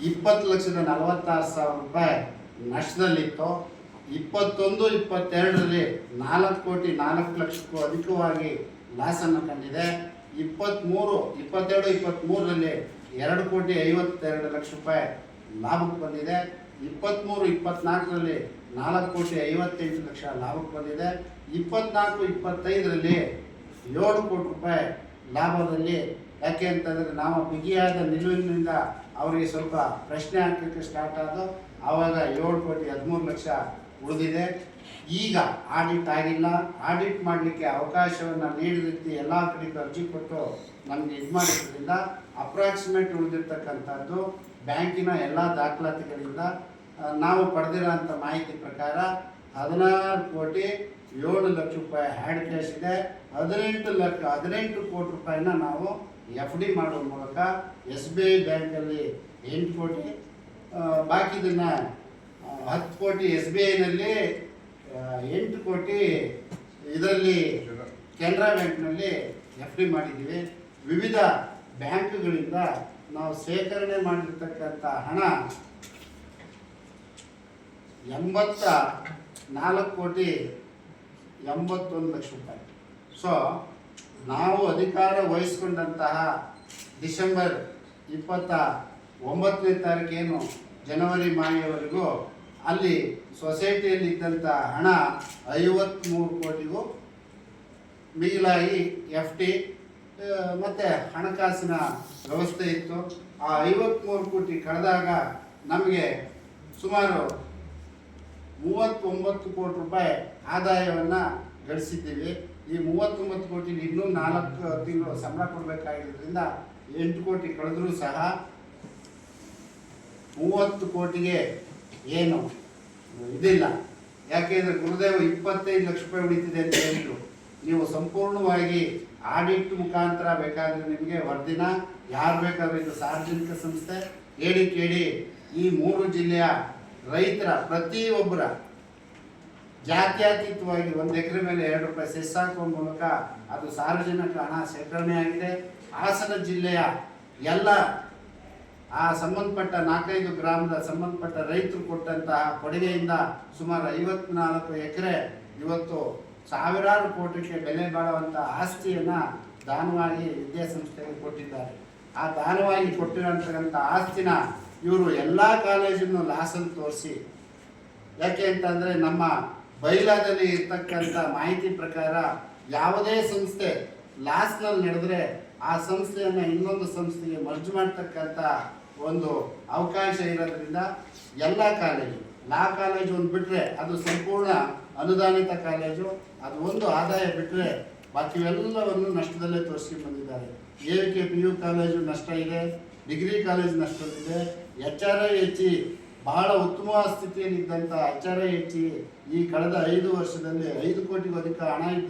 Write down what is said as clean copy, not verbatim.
20,46,000 ರೂಪಾಯಿ ನಷ್ಟದಲ್ಲಿತ್ತು. 21-22ರಲ್ಲಿ 4,04,00,000ಕ್ಕೂ ಅಧಿಕವಾಗಿ ಲಾಸನ್ನು ಕಂಡಿದೆ. 22-23ರಲ್ಲಿ 2,52,00,000 ರೂಪಾಯಿ ಲಾಭಕ್ಕೆ ಬಂದಿದೆ. 23-24ರಲ್ಲಿ 4,58,00,000 ಲಾಭಕ್ಕೆ ಬಂದಿದೆ. 24-25ರಲ್ಲಿ 7 ಕೋಟಿ ರೂಪಾಯಿ ಲಾಭದಲ್ಲಿ. ಯಾಕೆ ಅಂತಂದರೆ ನಾವು ಬಿಗಿಯಾದ ನಿಲುವಿನಿಂದ ಅವರಿಗೆ ಸ್ವಲ್ಪ ಪ್ರಶ್ನೆ ಹಾಕಲಿಕ್ಕೆ ಸ್ಟಾರ್ಟ್ ಆದವು. ಆವಾಗ 7,13,00,000 ಉಳಿದಿದೆ. ಈಗ ಆಡಿಟ್ ಆಗಿಲ್ಲ. ಆಡಿಟ್ ಮಾಡಲಿಕ್ಕೆ ಅವಕಾಶವನ್ನು ನೀಡಿದ ರೀತಿ ಎಲ್ಲ ಕಡೆಗೂ ಅರ್ಜಿ ಕೊಟ್ಟು ನಮಗೆ ಇದು ಮಾಡಿರೋದ್ರಿಂದ ಅಪ್ರಾಕ್ಸಿಮೇಟ್ ಉಳಿದಿರ್ತಕ್ಕಂಥದ್ದು ಬ್ಯಾಂಕಿನ ಎಲ್ಲ ದಾಖಲಾತಿಗಳಿಂದ ನಾವು ಪಡೆದಿರೋಂಥ ಮಾಹಿತಿ ಪ್ರಕಾರ 16,07,00,000 ರೂಪಾಯಿ ಹ್ಯಾಡ್ ಕ್ಯಾಶ್ ಇದೆ. 18 ಕೋಟಿ ರೂಪಾಯಿನ ನಾವು FD ಮಾಡುವ ಮೂಲಕ SBI ಬ್ಯಾಂಕಲ್ಲಿ 8 ಕೋಟಿ, ಬಾಕಿದನ್ನು 10 ಕೋಟಿ SBIನಲ್ಲಿ, 8 ಕೋಟಿ ಇದರಲ್ಲಿ ಕೆನರಾ ಬ್ಯಾಂಕ್ನಲ್ಲಿ FD ಮಾಡಿದ್ದೀವಿ. ವಿವಿಧ ಬ್ಯಾಂಕ್ಗಳಿಂದ ನಾವು ಶೇಖರಣೆ ಮಾಡಿರ್ತಕ್ಕಂಥ ಹಣ 84,81,00,000 ರೂಪಾಯಿ. ಸೊ ನಾವು ಅಧಿಕಾರ ವಹಿಸ್ಕೊಂಡಂತಹ ಡಿಸೆಂಬರ್ 29ನೇ ತಾರೀಕೇನು ಜನವರಿ ಮಾಹೆಯವರೆಗೂ ಅಲ್ಲಿ ಸೊಸೈಟಿಯಲ್ಲಿದ್ದಂಥ ಹಣ 53 ಕೋಟಿಗೂ ಮಿಗಿಲಾಗಿ FD ಮತ್ತು ಹಣಕಾಸಿನ ವ್ಯವಸ್ಥೆ ಇತ್ತು. ಆ 53 ಕೋಟಿ ಕಳೆದಾಗ ನಮಗೆ ಸುಮಾರು 39 ಕೋಟಿ ರೂಪಾಯಿ ಆದಾಯವನ್ನು ಗಳಿಸಿದ್ದೀವಿ. ಈ 39 ಕೋಟಿ ಇನ್ನೂ 4 ತಿಂಗಳು ಸಂಬಳ ಕೊಡಬೇಕಾಗಿರೋದ್ರಿಂದ 8 ಕೋಟಿ ಕಳೆದರೂ ಸಹ 30 ಕೋಟಿಗೆ ಏನು ಇದಿಲ್ಲ. ಯಾಕೆಂದರೆ ಗುರುದೇವ 25 ಲಕ್ಷ ರೂಪಾಯಿ ಉಳಿತಿದೆ ಅಂತ ಹೇಳಿದ್ರು. ನೀವು ಸಂಪೂರ್ಣವಾಗಿ ಆಡಿಟ್ ಮುಖಾಂತರ ಬೇಕಾದರೆ ನಿಮಗೆ ವರದಿನ ಯಾರು ಬೇಕಾದರೂ, ಇದು ಸಾರ್ವಜನಿಕ ಸಂಸ್ಥೆ, ಹೇಳಿ ಕೇಳಿ ಈ 3 ಜಿಲ್ಲೆಯ ರೈತರ ಪ್ರತಿಯೊಬ್ಬರ ಜಾತ್ಯತೀತವಾಗಿ 1 ಎಕರೆ ಮೇಲೆ 2 ರೂಪಾಯಿ ಸೆಸ್ ಹಾಕುವ ಮೂಲಕ ಅದು ಸಾರ್ವಜನಿಕ ಹಣ ಶೇಖರಣೆ ಆಗಿದೆ. ಹಾಸನ ಜಿಲ್ಲೆಯ ಎಲ್ಲ ಆ ಸಂಬಂಧಪಟ್ಟ 4-5 ಗ್ರಾಮದ ಸಂಬಂಧಪಟ್ಟ ರೈತರು ಕೊಟ್ಟಂತಹ ಕೊಡುಗೆಯಿಂದ ಸುಮಾರು 54 ಎಕರೆ ಇವತ್ತು ಸಾವಿರಾರು ಕೋಟಿಗೆ ಬೆಲೆ ಬಾಳುವಂಥ ಆಸ್ತಿಯನ್ನು ದಾನವಾಗಿ ವಿದ್ಯಾಸಂಸ್ಥೆಗೆ ಕೊಟ್ಟಿದ್ದಾರೆ. ಆ ದಾನವಾಗಿ ಕೊಟ್ಟಿರೋಂಥ ಆಸ್ತಿನ ಇವರು ಎಲ್ಲ ಕಾಲೇಜನ್ನು ಲಾಸಲ್ಲಿ ತೋರಿಸಿ, ಯಾಕೆ ಅಂತಂದರೆ ನಮ್ಮ ಬೈಲಾದಲ್ಲಿ ಇರ್ತಕ್ಕಂಥ ಮಾಹಿತಿ ಪ್ರಕಾರ ಯಾವುದೇ ಸಂಸ್ಥೆ ಲಾಸ್ನಲ್ಲಿ ನಡೆದರೆ ಆ ಸಂಸ್ಥೆಯನ್ನು ಇನ್ನೊಂದು ಸಂಸ್ಥೆಗೆ ಮರ್ಜ್ ಮಾಡ್ತಕ್ಕಂಥ ಒಂದು ಅವಕಾಶ ಇರೋದ್ರಿಂದ ಎಲ್ಲ ಕಾಲೇಜು, ಲಾ ಕಾಲೇಜು ಒಂದು ಬಿಟ್ಟರೆ ಅದು ಸಂಪೂರ್ಣ ಅನುದಾನಿತ ಕಾಲೇಜು, ಅದು ಒಂದು ಆದಾಯ ಬಿಟ್ಟರೆ ಬಾಕಿ ಎಲ್ಲವನ್ನು ನಷ್ಟದಲ್ಲೇ ತೋರಿಸ್ಕೊಂಡು ಬಂದಿದ್ದಾರೆ. AVK PU ಕಾಲೇಜು ನಷ್ಟ ಇದೆ, ಡಿಗ್ರಿ ಕಾಲೇಜು ನಷ್ಟವಿದೆ. HRIH ಬಹಳ ಉತ್ತಮ ಸ್ಥಿತಿಯಲ್ಲಿದ್ದಂಥ HRIH ಈ ಕಳೆದ 5 ವರ್ಷದಲ್ಲಿ 5 ಕೋಟಿಗೂ ಅಧಿಕ ಹಣ ಇದ್ದ